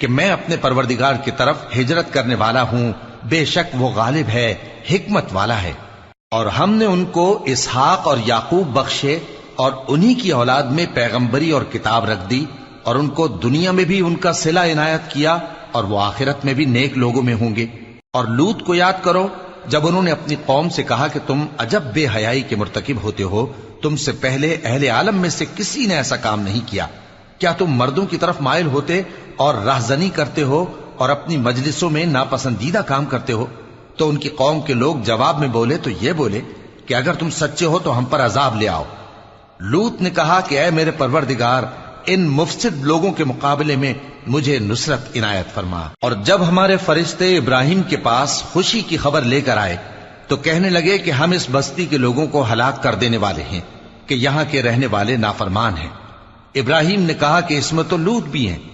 कि मैं अपने परवरदिगार की तरफ हिजरत करने वाला हूं, बेशक वो गालिब है, हिकमत वाला है। और हमने उनको इसहाक और याकूब बख्शे और उन्हीं की औलाद में पैगंबरी और किताब रख दी, और उनको दुनिया में भी उनका सिला इनायत किया, और वो आखिरत में भी नेक लोगों में होंगे। और लूत को याद करो जब उन्होंने अपनी कौम से कहा कि तुम अजब बेहयाई के मुर्तकिब होते हो, तुमसे पहले अहले आलम में से किसी ने ऐसा काम नहीं किया। क्या तुम मर्दों की तरफ माइल होते और राहजनी करते हो और अपनी मजलिसों में नापसंदीदा काम करते हो? तो उनकी कौम के लोग जवाब में बोले तो ये बोले कि अगर तुम सच्चे हो तो हम पर अजाब ले आओ। लूत ने कहा कि ऐ मेरे परवरदिगार, इन मुफसिद लोगों के मुकाबले में मुझे नुसरत इनायत फरमा। और जब हमारे फरिश्ते इब्राहिम के पास खुशी की खबर लेकर आए तो कहने लगे कि हम इस बस्ती के लोगों को हलाक कर देने वाले हैं कि यहाँ के रहने वाले नाफरमान हैं। इब्राहिम ने कहा कि इसमें तो लूत भी हैं।